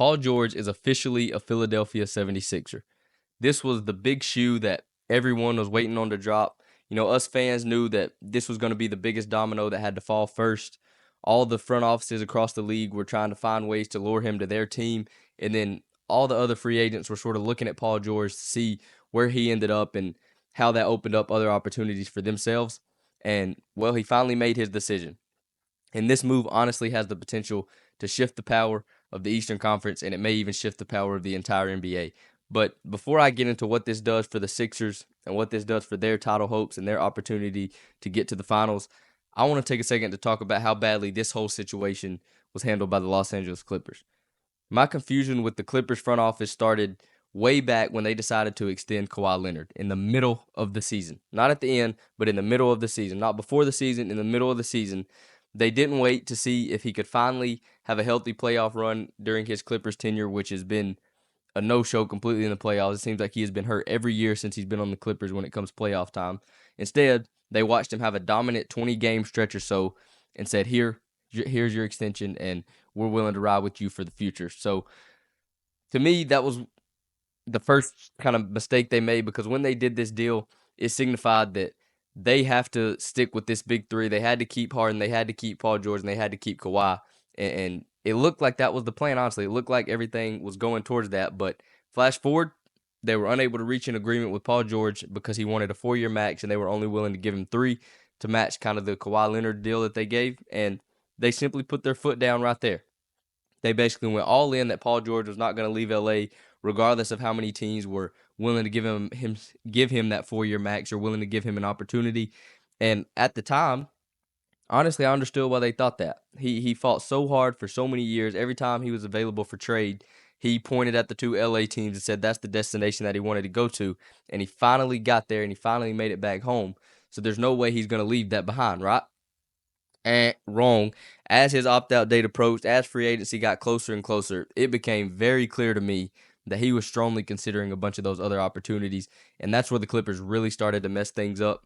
Paul George is officially a Philadelphia 76er. This was the big shoe that everyone was waiting on to drop. Us fans knew that this was going to be the biggest domino that had to fall first. All the front offices across the league were trying to find ways to lure him to their team. And then all the other free agents were sort of looking at Paul George to see where he ended up and how that opened up other opportunities for themselves. And, well, he finally made his decision. And this move honestly has the potential to shift the power of the Eastern Conference, and it may even shift the power of the entire NBA. But before I get into what this does for the Sixers and what this does for their title hopes and their opportunity to get to the finals, I want to take a second to talk about how badly this whole situation was handled by the Los Angeles Clippers. My confusion with the Clippers front office started way back when they decided to extend Kawhi Leonard in the middle of the season. Not at the end, but in the middle of the season. Not before the season, in the middle of the season. They didn't wait to see if he could finally have a healthy playoff run during his Clippers tenure, which has been a no-show completely in the playoffs. It seems like he has been hurt every year since he's been on the Clippers when it comes playoff time. Instead, they watched him have a dominant 20-game stretch or so and said, here's your extension, and we're willing to ride with you for the future. So, to me, that was the first kind of mistake they made, because when they did this deal, it signified that they have to stick with this big three. They had to keep Harden, they had to keep Paul George, and they had to keep Kawhi. And it looked like that was the plan, honestly. It looked like everything was going towards that. But flash forward, they were unable to reach an agreement with Paul George because he wanted a 4-year max, and they were only willing to give him 3 to match kind of the Kawhi Leonard deal that they gave. And they simply put their foot down right there. They basically went all in that Paul George was not going to leave LA, regardless of how many teams were willing to give him that 4-year max or willing to give him an opportunity. And at the time, honestly, I understood why they thought that. He fought so hard for so many years. Every time he was available for trade, he pointed at the 2 LA teams and said that's the destination that he wanted to go to. And he finally got there, and he finally made it back home. So there's no way he's going to leave that behind, right? Wrong. As his opt-out date approached, as free agency got closer and closer, it became very clear to me that he was strongly considering a bunch of those other opportunities, and that's where the Clippers really started to mess things up.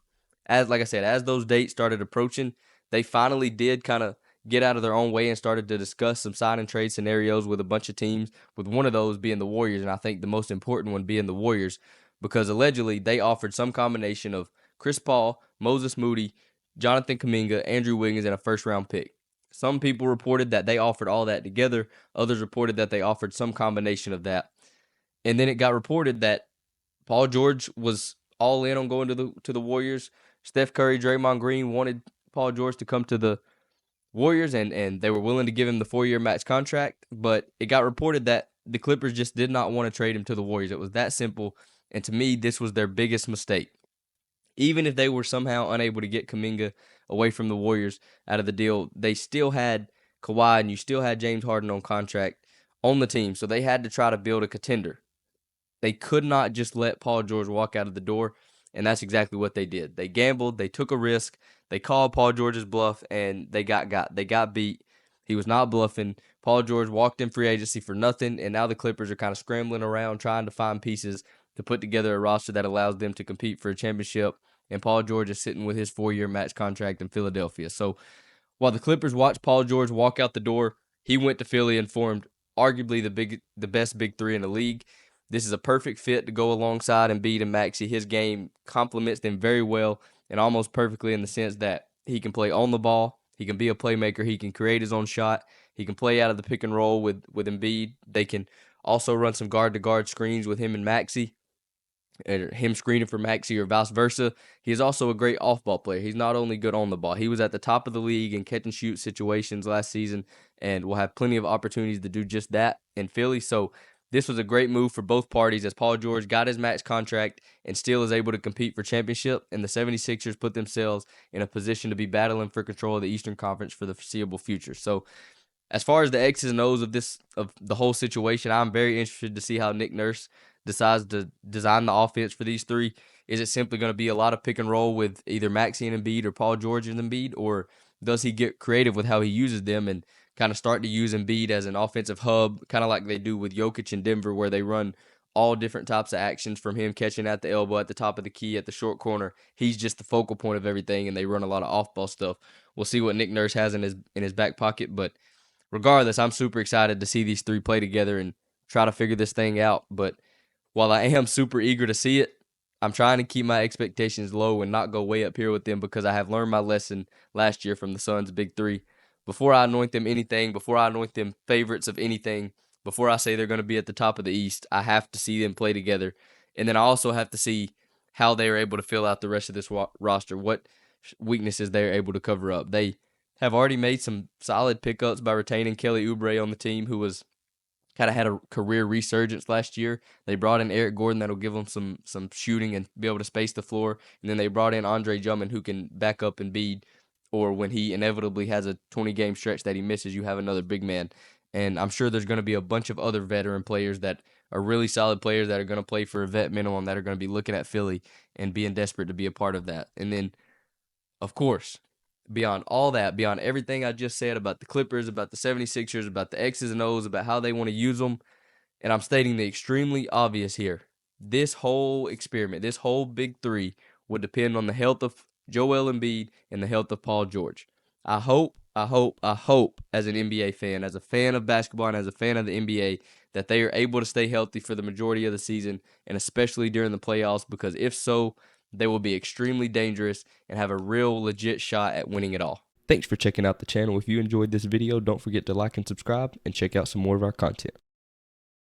Like I said, as those dates started approaching, they finally did kind of get out of their own way and started to discuss some sign and trade scenarios with a bunch of teams, with one of those being the Warriors, and I think the most important one being the Warriors, because allegedly they offered some combination of Chris Paul, Moses Moody, Jonathan Kuminga, Andrew Wiggins, and a first-round pick. Some people reported that they offered all that together. Others reported that they offered some combination of that. And then it got reported that Paul George was all in on going to the Warriors. Steph Curry, Draymond Green wanted Paul George to come to the Warriors, and they were willing to give him the 4-year max contract. But it got reported that the Clippers just did not want to trade him to the Warriors. It was that simple. And to me, this was their biggest mistake. Even if they were somehow unable to get Kuminga away from the Warriors out of the deal, they still had Kawhi, and you still had James Harden on contract on the team. So they had to try to build a contender. They could not just let Paul George walk out of the door, and that's exactly what they did. They gambled, they took a risk, they called Paul George's bluff, and they got beat. He was not bluffing. Paul George walked in free agency for nothing, and now the Clippers are kind of scrambling around trying to find pieces to put together a roster that allows them to compete for a championship, and Paul George is sitting with his 4-year max contract in Philadelphia. So while the Clippers watched Paul George walk out the door, he went to Philly and formed arguably the best big three in the league. This is a perfect fit to go alongside Embiid and Maxey. His game complements them very well and almost perfectly in the sense that he can play on the ball, he can be a playmaker, he can create his own shot, he can play out of the pick and roll with Embiid. They can also run some guard-to-guard screens with him and Maxey, or him screening for Maxey or vice versa. He is also a great off-ball player. He's not only good on the ball. He was at the top of the league in catch-and-shoot situations last season and will have plenty of opportunities to do just that in Philly. So this was a great move for both parties as Paul George got his max contract and still is able to compete for championship, and the 76ers put themselves in a position to be battling for control of the Eastern Conference for the foreseeable future. So as far as the X's and O's of the whole situation, I'm very interested to see how Nick Nurse decides to design the offense for these three. Is it simply going to be a lot of pick and roll with either Maxey and Embiid or Paul George and Embiid, or does he get creative with how he uses them and kind of start to use Embiid as an offensive hub, kind of like they do with Jokic in Denver, where they run all different types of actions from him catching at the elbow, at the top of the key, at the short corner. He's just the focal point of everything, and they run a lot of off-ball stuff. We'll see what Nick Nurse has in his back pocket, but regardless, I'm super excited to see these three play together and try to figure this thing out. But while I am super eager to see it, I'm trying to keep my expectations low and not go way up here with them, because I have learned my lesson last year from the Suns' big three. Before I anoint them anything, before I anoint them favorites of anything, before I say they're going to be at the top of the East, I have to see them play together. And then I also have to see how they are able to fill out the rest of this roster, what weaknesses they're able to cover up. They have already made some solid pickups by retaining Kelly Oubre on the team, who was kind of had a career resurgence last year. They brought in Eric Gordon that'll give them some shooting and be able to space the floor. And then they brought in Andre Drummond, who can back up Embiid, or when he inevitably has a 20-game stretch that he misses, you have another big man. And I'm sure there's going to be a bunch of other veteran players that are really solid players that are going to play for a vet minimum, that are going to be looking at Philly and being desperate to be a part of that. And then, of course, beyond all that, beyond everything I just said about the Clippers, about the 76ers, about the X's and O's, about how they want to use them, and I'm stating the extremely obvious here, this whole experiment, this whole big three would depend on the health of Joel Embiid and the health of Paul George. I hope, as an NBA fan, as a fan of basketball and as a fan of the NBA, that they are able to stay healthy for the majority of the season, and especially during the playoffs, because if so, they will be extremely dangerous and have a real legit shot at winning it all. Thanks for checking out the channel. If you enjoyed this video, don't forget to like and subscribe, and check out some more of our content.